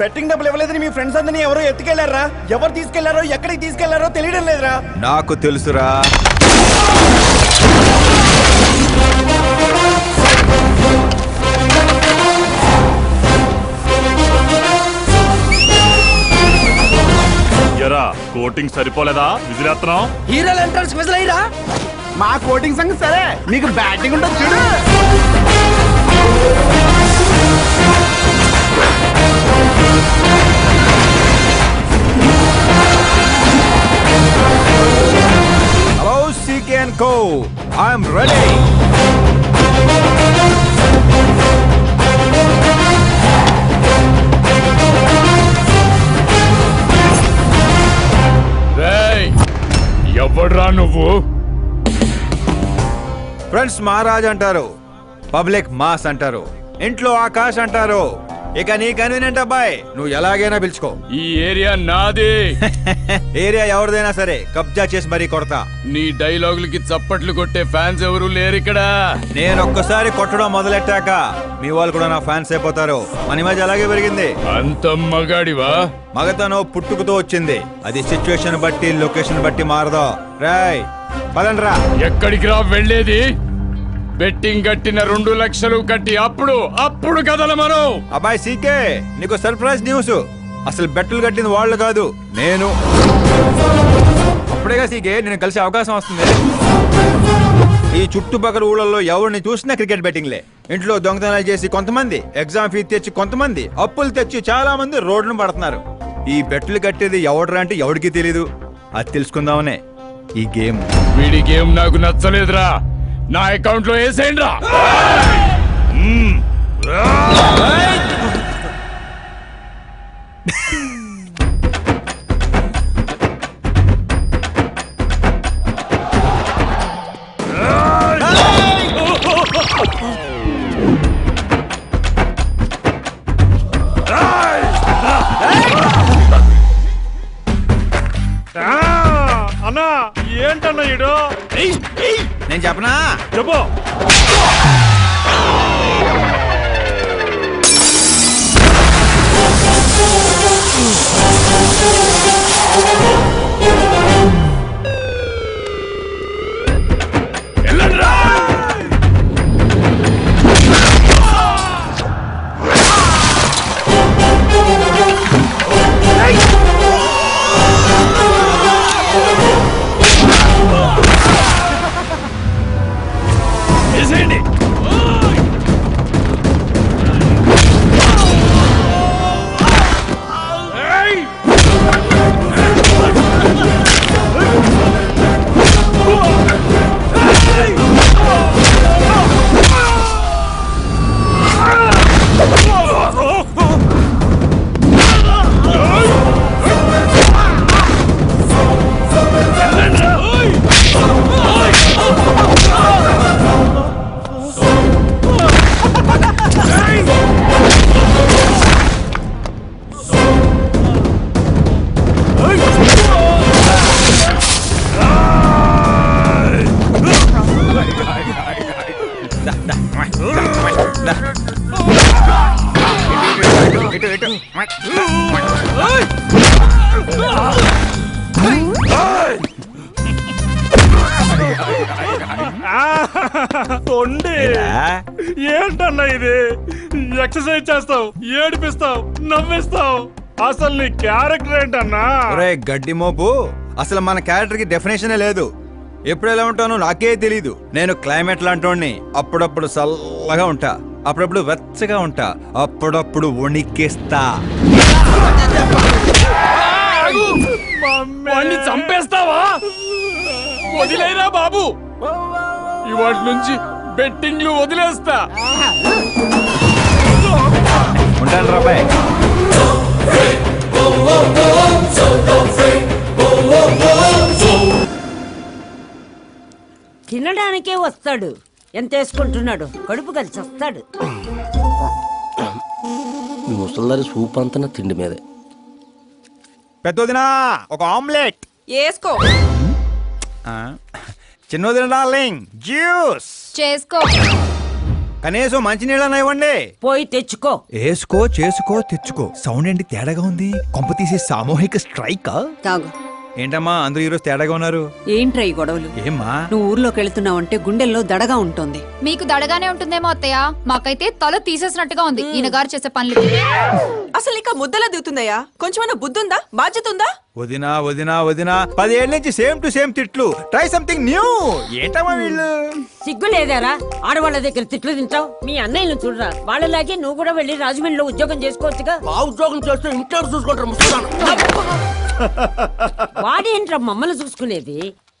Betting డబ్బులు ఇవ్వలేదని మీ friends అందరినీ ఎవరో ఎత్తుకెళ్లారా? ఎవరు తీసుకెళ్లారో ఎక్కడికి తీసుకెళ్లారో తెలియడం లేదురా. నాకు తెలుసురా. ఎరా కోటింగ్ సరిపోలేదా? విజిలేస్తున్నాం. హీరోల ఎంట్రన్స్ విజిల్ అయ్యిరా. మా కోటింగ్ సంగతి సరే, మీకు బ్యాటింగ్ ఉంటుంది చూడు. Hello CK and Co. I'm ready. ఎవడ్రా నువ్వు? ఫ్రెండ్స్ మహారాజ్ అంటారు, పబ్లిక్ మాస్ అంటారు, ఇంట్లో ఆకాశ్ అంటారు. ఇక నీ కన్వీనియంట్ అబ్బాయి, నువ్వు ఎలాగైనా పిలుచుకో. ఈ ఏరియా నాది. ఏరియా ఎవరిదైనా సరే కబ్జా చేసి మరీ కొడతా. నీ డైలాగులకి చప్పట్లు కొట్టే ఫ్యాన్స్ ఎవరు లేరు ఇక్కడ. నేను ఒక్కసారి కొట్టడం మొదలెట్టాక మీ వాళ్ళు కూడా నా ఫ్యాన్స్ అయిపోతారు. మన మధ్య అలాగే పెరిగింది. అంత మగాడివా? మగతను పుట్టుకుతో వచ్చింది, అది సిచ్యువేషన్ బట్టి లొకేషన్ బట్టి మారదా. రాయ్ పదండ్రా. ఎక్కడికి రా వెళ్ళేది? బెట్టింగ్ కట్టిన 2 లక్షలు కట్టి అప్పుడు కదల మనం. అబ్బాయి CK, నీకు సర్ప్రైజ్ న్యూస్. అసలు బెట్టులు కట్టింది వాళ్ళు కాదు, నేను. అప్పుడేగా CK నేను కలిసే అవకాశం వస్తుంది. ఈ చుట్టుపక్కల ఊళ్ళల్లో ఎవరిని చూసినా క్రికెట్ బెట్టింగ్లే. ఇంట్లో దొంగతనాలు చేసి కొంతమంది, ఎగ్జామ్ ఫీ తెచ్చి కొంతమంది, అప్పులు తెచ్చి చాలా మంది రోడ్డును పడుతున్నారు. ఈ బెట్టులు కట్టేది ఎవడరా అంటే ఎవడికి తెలీదు. అది తెలుసుకుందామనే ఈ గేమ్. వీడి గేమ్ నాకు నచ్చలేదురా. నా అకౌంట్ లో వేసేయండి రా. అన్నా ఏంటన్నా ఇడు? నేను చెప్పనా? చెప్పు. ఏంటన్నా ఇది? ఎక్సర్సైజ్ చేస్తావు, ఏడిపిస్తావు, నవ్విస్తావు. అసలు నీ క్యారెక్టర్ ఏంటన్నా? గడ్డి మోపు, అసలు మన క్యారెక్టర్ కి డెఫినేషనే లేదు. ఎప్పుడు ఎలా ఉంటానో నాకే తెలీదు. నేను క్లైమేట్ లాంటోడిని. అప్పుడప్పుడు చల్లగా ఉంటా, అప్పుడప్పుడు వెచ్చగా ఉంటా, అప్పుడప్పుడు వణికేస్తా. చంపేస్తావా? వదిలేరా బాబు, ఇవాటి నుంచి బెట్టింగ్లు వదిలేస్తా. ఉంటాను రాబాయ్. తినడానికే వస్తాడు, ఎంత వేసుకుంటున్నాడు, కడుపు కలిసి వస్తాడు. ముసల్దారి సూప్ అంతా తిండి మీదే. పెద్దదినా ఒక ఆమ్లెట్ వేసుకో. చిన్నదిన డార్లింగ్ జ్యూస్ చేసుకో. కనీసం మంచినీళ్ళన్నా ఇవ్వండి. పోయి తెచ్చుకో. వేసుకో చేసుకో తెచ్చుకో. సౌండ్ ఏంటి తేడాగా ఉంది? కొంప తీసి సామూహిక స్ట్రైక్. తాగు. ఏంటమ్మా అందరూ ఈరోజు తేడాగా ఉన్నారు? ఏంట్రా ఈ గొడవలు? ఏమ్మా నువ్వు ఊర్లోకి వెళ్తున్నావంటే గుండెల్లో దడగా ఉంటుంది. మీకు దడగానే ఉంటుందేమో అత్తయ్య, మాకైతే తల తీసేసినట్టుగా ఉంది ఈయన గారు చేసే పనులు. అసలు ఇంకా ముద్దలా దిగుతుందయ్యా? కొంచెమన్నా బుద్ధి ఉందా? బాధ్యత ఉందా? వదినా వదినా వదినా 10 ఏళ్ళ నుంచి సేమ్ టు సేమ్ తిట్లు. Try something new. ఏంటమ్మా వీళ్ళు? సిగ్గు లేదారా ఆడవాళ్ళ దగ్గర తిట్లు తింటావు? మీ అన్నయ్యను చూడరా, వాళ్ళలాగే నువ్వు కూడా వెళ్ళి రాజమండ్రిలో ఉద్యోగం చేసుకోవచ్చుగా. ఉద్యోగం చేస్తే ఇంట్లో చూసుకుంటారు ముసలాడు. వాడేంట్రా మమ్మల్ని చూసుకునేది?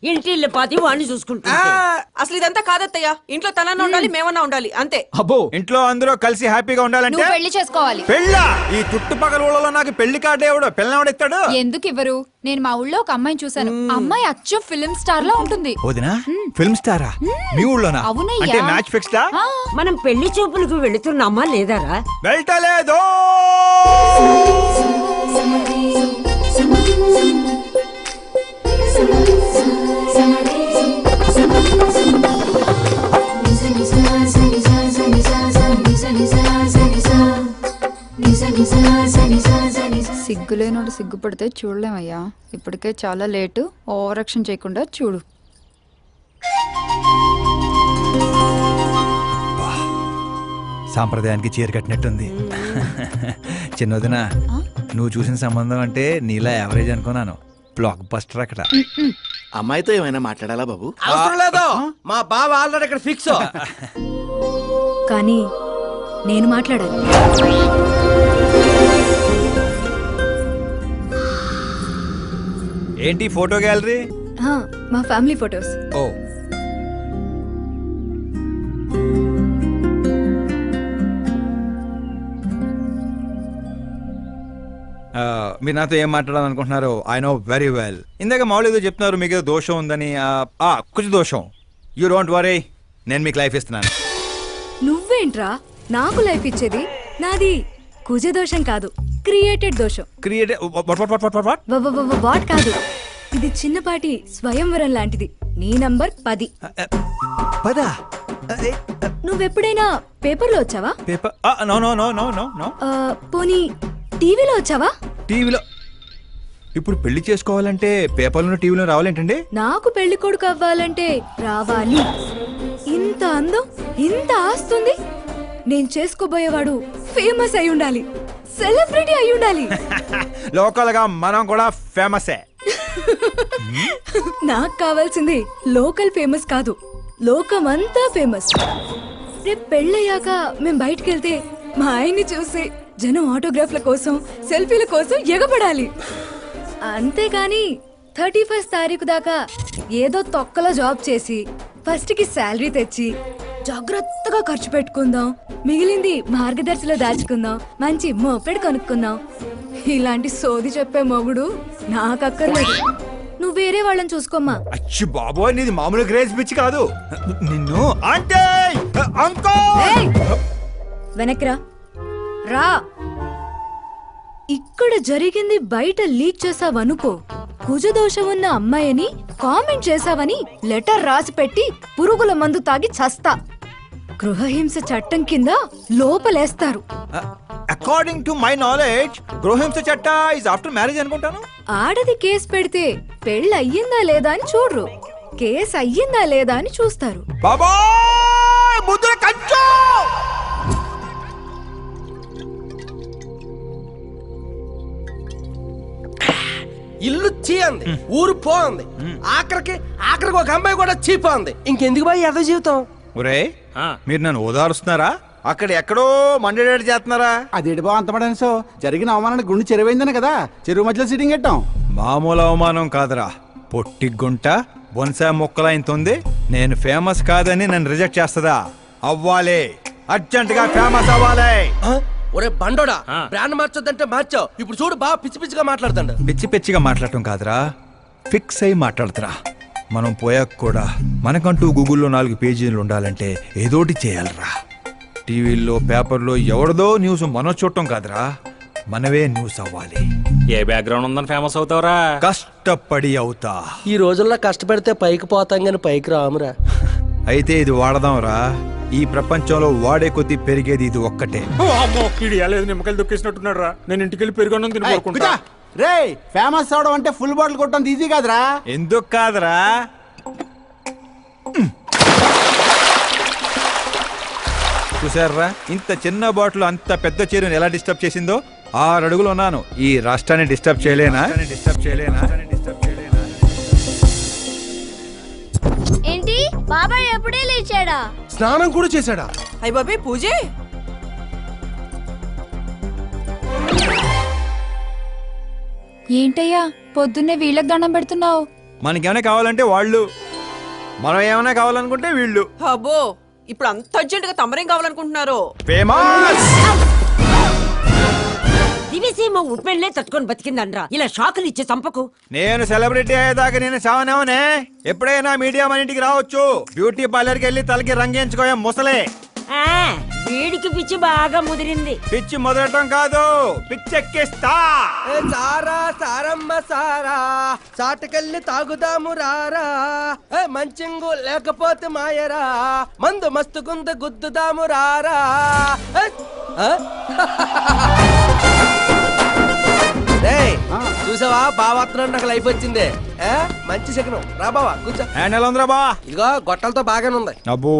ఇంటి ఇల్లు పాతి వాడిని చూసుకుంటా. అసలు ఇదంతా కాదత్తయ్యా. ఇంట్లో తనన్నా ఉండాలి, మేమన్నా ఉండాలి, అంతే. అబ్బో ఇంట్లో అందరూ కలిసి హ్యాపీగా ఉండాలంటే నువ్వు పెళ్లి చేసుకోవాలి. పెళ్ళా? ఈ చుట్టుపక్కల ఊళ్ళలో నాకు పెళ్లి కార్డు ఎవడో పిల్లవాడు ఇస్తాడు. ఎందుకు ఇవ్వరు? నేను మా ఊళ్ళో ఒక అమ్మాయిని చూసాను. అమ్మాయి అచ్చు ఫిల్మ్ స్టార్ లా ఉంటుంది. వదినా ఫిల్మ్ స్టారా? మీ ఊళ్ళోనా? అవునయ్యా. అంటే మ్యాచ్ ఫిక్స్డా? ఆ, మనం పెళ్లి చూపులకు వెళుతున్నామా లేదారా? వెళ్ళలేదు. సిగ్గులేనోడు సిగ్గుపడితే చూడలేమయ్యా. ఇప్పటికే చాలా లేటు. ఓవర్ యాక్షన్ చేయకుండా చూడు. సాంప్రదాయానికి చీర కట్టినట్టుంది. చిన్నదిన నువ్వు చూసిన సంబంధం అంటే నీలా యావరేజ్ అనుకున్నాను. బ్లాక్ బస్టర్ అక్కడ. అమ్మాయితో ఏమైనా మాట్లాడాలా బాబు? అవసరం లేదు, మా బావ ఆల్రెడీ ఇక్కడ ఫిక్స్. కానీ నేను మాట్లాడాలి. ఏంటి ఫోటో గ్యాలరీ? మా ఫ్యామిలీ ఫొటోస్. ఓ మీరు నాతో ఏం మాట్లాడాలనుకుంటున్నారు? I know very well. ఇందాక మామూలు ఏదో చెప్తున్నారు, మీకు ఏదో దోషం ఉందని. కొంచెం దోషం. యూ డోంట్ వరీ, నేను మీకు లైఫ్ ఇస్తున్నాను. నువ్వేంట్రా నాకు లైఫ్ ఇచ్చేది? నాది కుజ దోషం కాదు, క్రియేటెడ్ దోషం. క్రియేట్ వాట్ కాదు, ఇది చిన్నపాటి స్వయంవరం లాంటిది. నీ నంబర్ 10. పదా? నువ్వెప్పుడైనా పేపర్లో వచ్చావా? Paper? No no no no no no. పోనీ టీవీలో వచ్చావా? టీవీలో? ఇప్పుడు పెళ్లి చేసుకోవాలంటే పేపర్లో టీవీలో రావాలేంటండి? నాకు పెళ్లి కొడుకు అవ్వాలంటే రావాలి. ఇంత అందం, ఇంత ఆస్తుంది. నేను చేసుకోబోయేవాడు ఫేమస్ అయి ఉండాలి, సెలబ్రిటీ అయి ఉండాలి. లోకల్ గా మనం కూడా ఫేమసే. నాకు కావాల్సింది లోకల్ ఫేమస్ కాదు, లోకమంతా ఫేమస్. రేపు పెళ్ళయ్యాక మేం బయటికి వెళ్తే మా ఆయన్ని చూసి జనం ఆటోగ్రాఫ్ల కోసం, సెల్ఫీల కోసం ఎగబడాలి. అంతేగాని 31st తారీఖు దాకా ఏదో తొక్కలో జాబ్ చేసి ఫస్ట్ కి శాలరీ తెచ్చి జాగ్రత్తగా ఖర్చు పెట్టుకుందాం, మిగిలింది మార్గదర్శిలో దాచుకుందాం, మంచి మోపెడు కొనుక్కుందాం. ఇలాంటి సోది చెప్పే మొగుడు నాకక్కర్లేదు. నువ్వు వేరే వాళ్ళని చూసుకోమ్మా. అచ్చి బాబోయ్, నీది మామూలు గ్రేజ్ పిచ్చి కాదు. నిన్ను అంటే వెనక్రా రా. ఇక్కడ జరిగింది బయట లీక్ చేసావనుకో, కుజదోషం ఉన్న అమ్మాయిని కామెంట్ చేసావని లెటర్ రాసి పెట్టి పురుగుల మందు తాగి చస్తా. గృహహింస చట్టం కింద లోపలేస్తారు. అకార్డింగ్ టు మై నాలెడ్జ్ గృహహింస చట్ట ఇస్ ఆఫ్టర్ మ్యారేజ్ అనుకుంటాను. ఆడది కేసు పెడితే పెళ్ళి అయ్యిందా లేదా అని చూడరు, కేసు అయ్యిందా లేదా అని చూస్తారు. బాబోయ్ ముద్ర కంచు. ఇల్లు చీ అంది, ఊరు పో అంది, ఆఖరికి ఒక అమ్మాయి కూడా చీపో అంది. ఇంకెందుకు బాయ్ ఎద జీవితం? ఒరే మీరు నన్ను ఓదారుస్తున్నారా? అక్కడ ఎక్కడో మండేడాడు చేస్తున్నారా? అదేంటి బావ అంత మాట సో? జరిగిన అవమానానికి గుండె చెరువైందనే కదా చెరువు మధ్యలో సిట్టింగ్ పెట్టాం. మామూలు అవమానం కాదురా, పొట్టి గుంట బొన్సా మొక్కలైంతుంది. నేను ఫేమస్ కాదని నన్ను రిజెక్ట్ చేస్తుందా? అవ్వాలి, అర్జెంట్ గా ఫేమస్ అవ్వాలి. ఒరే బండోడా, బ్రాండ్ మార్చొద్దంటే మార్చావు. ఇప్పుడు చూడు బాగా పిచ్చి పిచ్చిగా మాట్లాడుతాడు. పిచ్చి పిచ్చిగా మాట్లాడటం కాదురా, ఫిక్స్ అయి మాట్లాడుతురా. మనం పోయాక కూడా మనకంటూ గూగుల్లో 4 పేజీలు ఉండాలంటే ఏదోటి చేయాలరా. టీవీల్లో పేపర్లో ఎవరిదో న్యూస్ మనం చూడటం కాదురా, మనవే న్యూస్ అవ్వాలి. ఏ బ్యాక్గ్రౌండ్ ఉందని ఫేమస్ అవుతావురా? కష్టపడి అవుతా. ఈ రోజుల్లో కష్టపడితే పైకి పోతాం గాని పైకి రామురా. అయితే ఇది వాడదాంరా. ఈ ప్రపంచంలో వాడే కొద్దీ పెరిగేది ఇది ఒక్కటే. అమ్మో ఇది లేదు నిమ్మకాయలు దొక్కేసినట్టున్నాడు రా. నేను ఇంటికి వెళ్ళి పెరుగన్నం తిని కోరుకుంటా. రే ఫేమస్ అవడం అంటే ఫుల్ బాటిల్ కొట్టడం ఈజీ కాదురా. ఎందుకు కాదురా, చూసారా ఇంత చిన్న బాటిల్ అంత పెద్ద చీరను ఎలా డిస్టర్బ్ చేసిందో. 6 అడుగులు ఉన్నాను, ఈ రాష్ట్రాన్ని డిస్టర్బ్ చేయలేనా? ఏంటి బాబాయ్ ఎప్పుడే లేచాడా? స్నానం కూడా చేశాడా? అయ్య బాబే పూజే. ఏంటయ్యా పొద్దున్నే వీళ్ళకి దండం పెడుతున్నావు? మనకేమైనా కావాలంటే వాళ్ళు, మనం ఏమైనా కావాలనుకుంటే వీళ్ళు. అబ్బో ఇప్పుడు అంత అర్జెంట్ గా తమరేం కావాలనుకుంటున్నారు? ఫేమస్ దివిసీమ ఉప్పెళ్లే తట్టుకొని బతికిందనరా. ఇలా షాకులు ఇచ్చే చంపకు. నేను సెలబ్రిటీ అయ్యేదాకా నేను చావనేవనే. ఎప్పుడైనా మీడియా మన ఇంటికి రావచ్చు. బ్యూటీ పార్లర్కి వెళ్ళి తలకి రంగేయించుకోయా ముసలే. ఆ, వీడికి పిచ్చి బాగా ముదిరింది. పిచ్చి మొదలటం కాదు, పిచ్చెక్కిస్తా. సారా సారమ్మ సారా చాటకెళ్ళి తాగుదాము రారా. మంచింగు లేకపోతే మాయరా, మందు మస్తు గుంద గుద్దుదాము రారా. చూసావా బావాత్రం నాకు లైఫ్ వచ్చింది. మంచి శకనం రా బావా కూర్చో. హ్యాండ్ ఎలా ఉందిరా బా? ఇదిగో గొట్టలతో బాగానే ఉంది. అబ్బో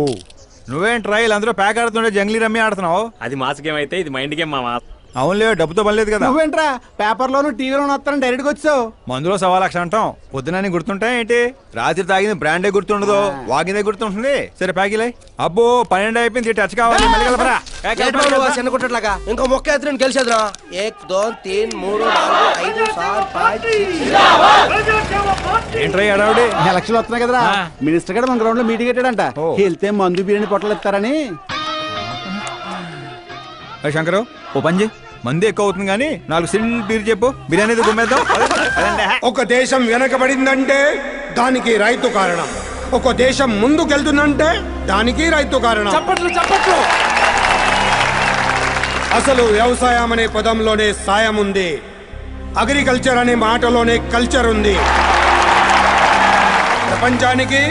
నువ్వేం ట్రైల్ అందరూ ప్యాక్ ఆడుతుండే జంగ్లీ రమ్మి ఆడుతున్నావు. అది మాస్ గేమ్ అయితే ఇది మైండ్ గేమ్ మామా. అవునులే, డబ్బుతో పనిలేదు కదా. నువ్వేంట్రా పేపర్ లోను టీవీలోను వస్తాను డైరెక్ట్ గా వచ్చావు. మందులో 1,00,000 అంటాం. పొద్దునని గుర్తుంటాయి ఏంటి? రాత్రి తాగింది బ్రాండే గుర్తుండదు, వాగిందే గుర్తుంటుంది. సరే ప్యాకిలే. అబ్బో 12 అయిపోయింది, టచ్ కావాలి. చిన్న కుట్టట్లాగా ఇంకో మొక్క ఎత్తున గెలిచేద్రా. 1 2 3 4 5 6 5 ఏంట్రై అడావుడి? ఎలక్షన్లు వస్తున్నాయి కదరా, మినిస్టర్ గారు మన గ్రౌండ్ లో మీటింగ్ పెట్టాడంట. వెళ్తే మందు బిర్యానీ పొట్టలు ఇస్తారని. శంకరు ఓ పని చేయి, మంది ఎక్కువ అవుతుంది కానీ 4 సిల్ బీర్ చెప్పు, బిర్యానీ గుమ్మేద్దాం. ఒక దేశం వెనకబడిందంటే దానికి రైతు కారణం. ఒక దేశం ముందుకెళ్తుందంటే దానికి రైతు కారణం. చప్పట్లు చప్పట్లు. అసలు వ్యవసాయం అనే పదంలోనే సాయం ఉంది. అగ్రికల్చర్ అనే మాటలోనే కల్చర్ ఉంది. ప్రపంచానికి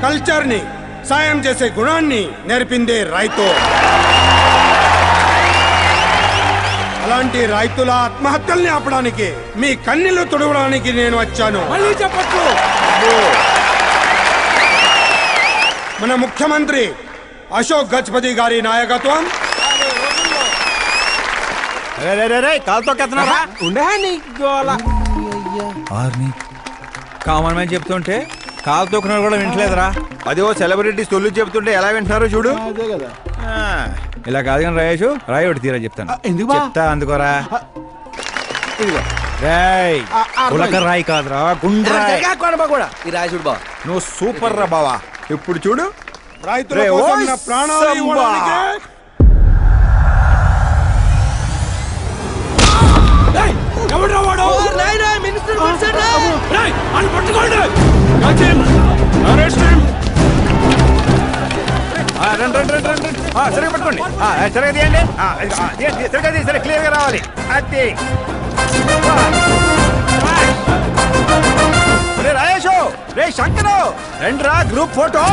కల్చర్ ని, సాయం చేసే గుణాన్ని నేర్పిందే రైతు. అలాంటి రైతుల ఆత్మహత్యల్ని ఆపడానికి, మీ కన్నీళ్లు తుడవడానికి నేను వచ్చాను. మళ్ళీ చెప్పట్లు. మన ముఖ్యమంత్రి అశోక్ గజపతి గారి నాయకత్వం. కాలుతో కెత్తనారా? ఉండే కామన్ మ్యాన్ చెప్తుంటే కాలు తొక్కున్నారు కూడా వింటలేదురా. అదే సెలబ్రిటీస్ తొలి చెప్తుంటే ఎలా వింటున్నారో చూడు. అదే కదా. ఇలా కాదు కానీ రాయేషు, రాయి ఒకటి తీరా చెప్తాను. ఎందుకు బా? చెప్తా అందుకోరా. ఇదిగో. రాయ్ ఉలక రాయి కాదురా, గుండ్రాయ్. కూడా ఈ రాజుడు బా, నువ్వు సూపర్ రా బావా. ఇప్పుడు చూడు, రైతుల కోసం నా ప్రాణాలు ఇవ్వడానికే. మినిస్టర్ సరిగ్గా పట్టుకోండి, సరిగ్గా తీయండి. సరే క్లియర్ గా రావాలి. అది రాయేషు, రే శంకరు రండిరా గ్రూప్ ఫోటో.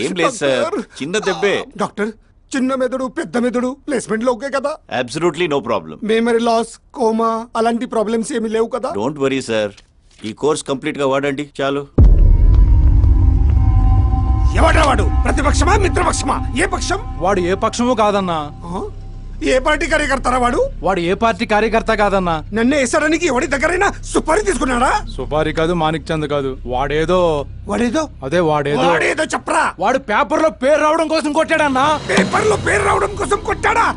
ఏం లేదు సార్, చిన్న దెబ్బే. డాక్టర్ చిన్న మెదడు పెద్ద మెదడు ప్లేస్మెంట్ లో ఓకే కదా? Absolutely no problem. Memory loss, coma అలాంటి ప్రాబ్లమ్స్ ఏమీ లేవు కదా? డోంట్ వరీ సార్, ఈ కోర్స్ కంప్లీట్ గా వాడండి చాలు. ఎవడ్రా వాడు? ప్రతిపక్షమా మిత్రపక్షమా? ఏ పక్షం వాడు? ఏ పక్షము కాదన్నా. ఏ పార్టీ కార్యకర్తారా వాడు? వాడు ఏ పార్టీ కార్యకర్త కాదన్నా. నన్ను వేసడానికి ఎవడి దగ్గరైనా సుపారీ తీసుకున్నాడా? సుపారి కాదు, మాణిక్ చంద్ కాదు. వాడేదో వాడేదో చెప్పరా. వాడు పేపర్ లో పేరు రావడం కోసం కొట్టాడన్నా. పేపర్ లో పేరు రావడం కోసం కొట్టాడా?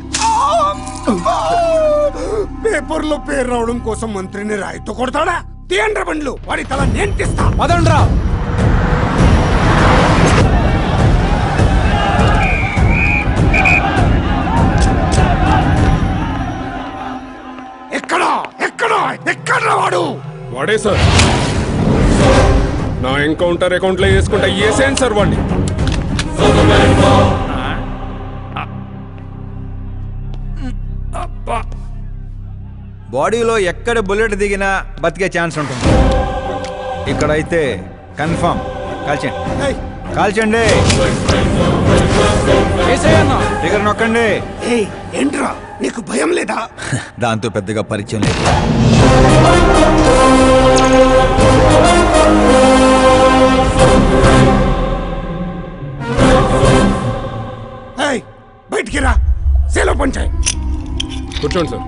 పేపర్ లో పేరు రావడం కోసం మంత్రిని రాయితో కొడతాడా? తీయండ్ర బండ్లు, వాడి తల నేను తీస్తా. పదండ్రా. ఎక్కడ వాడు? వాడే సార్. నా ఎన్కౌంటర్ అకౌంట్ లో వేసుకుంటా ఏసేయండి సార్ వాడిని. బాడీలో ఎక్కడ బుల్లెట్ దిగినా బతికే ఛాన్స్ ఉంటుంది. ఇక్కడైతే కన్ఫర్మ్. కాల్చండి ఏయ్, కాల్చండి. ట్రిగర్ నొక్కండి. ఏయ్, ఏంట్రా నీకు భయం లేదా? దాంతో పెద్దగా పరిచయం లేదు. ఏయ్, బయటికి రా. సేలో పంచాయి. కూర్చోండి సార్.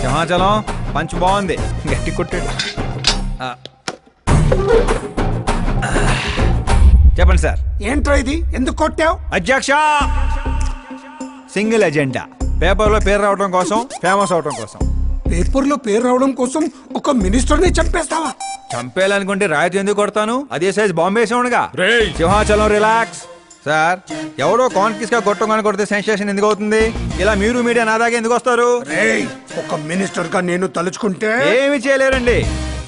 సింహాచలం పంచ్ బాగుంది, గట్టి కొట్టాడు. చెప్పండి సార్. ఏంట్రా ఇది? ఎందుకు కొట్టావు? అధ్యక్ష, సింగిల్ ఎజెండా. పేపర్లో పేరు రావడం కోసం, ఫేమస్ అవడం కోసం. పేపర్లో పేరు రావడం కోసం ఒక మినిస్టర్ని చంపేస్తావా? చంపేయాలనుకుంటే రాయితీ ఎందుకు కొడతాను? అదే సైజ్ బాంబే సౌండ్గా. రేయ్. సింహాచలం రిలాక్స్. సార్, ఎవడో కాన్ఫిస్ గా కొట్టగానే కొడితే సెన్సేషన్ ఎందుకు అవుతుంది? ఇలా మీరు మీడియా నా దాకా ఎందుకు వస్తారు? రేయ్, ఒక మినిస్టర్ గా నేను తలుచుకుంటే ఏమి చేయలేరండి.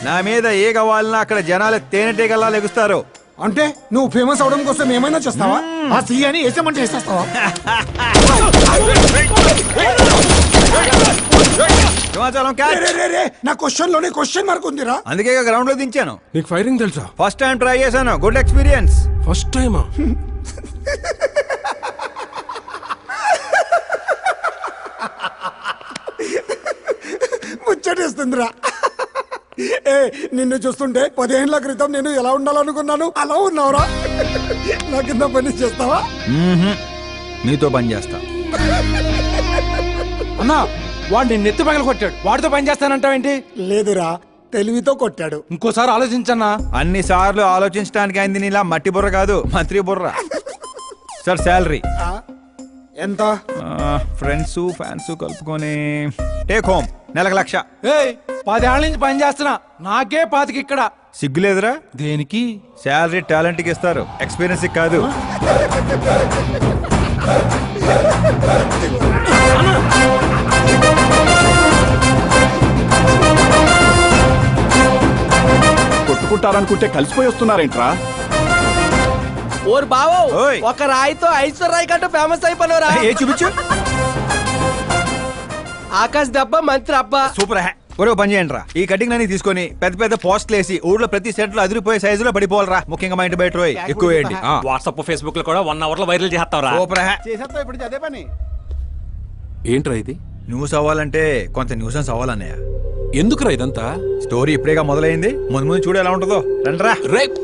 నా మీద ఏ కావాలన్నా అక్కడ జనాలు తేనెటీగల్లా లెగుస్తారు. అంటే నువ్వు ఫేమస్ అవడం కోసం ఏమైనా చేస్తావా? ఆ సీఎని వేసేమంటే వేసేస్తావా? సింహాచలం రే, క్యాచ్. రే, రే, రే, నా క్వశ్చన్ లోనే క్వశ్చన్ మార్క్ ఉందిరా. అందుకే గ్రౌండ్ లో దించాను. నీకు ఫైరింగ్ తెలుసా? ఫస్ట్ టైం ట్రై చేశాను, గుడ్ ఎక్స్పీరియన్స్. ఫస్ట్ టైమా? ముచ్చటేస్తుందిరా. ఏ, నిన్ను చూస్తుంటే 10 ఏళ్ల క్రితం నేను ఎలా ఉండాలనుకున్నాను అలా ఉన్నావురా. నా కింద పని చేస్తావా? మీతో పని చేస్తా. అన్నా వాడిని నెత్తి పగల కొట్టాడు, వాడితో పని చేస్తానంటావేంటి? లేదురా, తెలివితో కొట్టాడు. ఇంకోసారి ఆలోచించన్నా. అన్ని సార్లు ఆలోచించడానికి అయింది నీలా మట్టి బుర్ర కాదు, మంత్రి బుర్ర. సార్ శాలరీ ఆ, ఎంత? ఫ్రెండ్స్ ఫ్యాన్స్ కలుపుకొని టేక్ హోమ్ నెలకు 1,00,000. 10 ఏళ్ళ నుంచి పని చేస్తున్నా, నాకే 25 ఇక్కడ. సిగ్గులేదురా? దేనికి? శాలరీ టాలెంట్ కి ఇస్తారు, ఎక్స్పీరియన్స్ కాదు. కొట్టుకుంటారనుకుంటే కలిసిపోయి వస్తున్నారేంట్రా? ఓరు బావో, ఓయ్. ఒక రాయితో ఐశ్వర్య కంటే ఫేమస్ అయిపోయినరా. ఏ చూపించు. ఆకాశ్ దెబ్బ మంత్రి అబ్బా. సూపర్ హ్యా. ఒరే పని చేయండి రా, ఈ కటింగ్ అన్ని తీసుకొని పెద్ద పెద్ద పోస్టులు వేసి ఊర్లో ప్రతి సెట్ లో అదిరిపోయే సైజులో పడిపోవాలరా. ముఖ్యంగా మా ఇంటి బయట రోయ్ ఎక్కువ వేయండి. వాట్సాప్ ఫేస్బుక్ లో కూడా 1 అవర్ లో వైరల్ చేస్తావరా? సూపర్ హ్యా. చేసేస్తా ఇప్పుడు అదే పని. ఏంట్రా ఇది? న్యూస్ అవ్వాలంటే కొంత న్యూసెన్స్ అవ్వాలన్నయ్య. ఎందుకురా ఇదంతా? స్టోరీ ఇప్పుడేగా మొదలైంది, ముందు ముందు చూడు ఎలా ఉంటుందో. రండ్రా. రేప్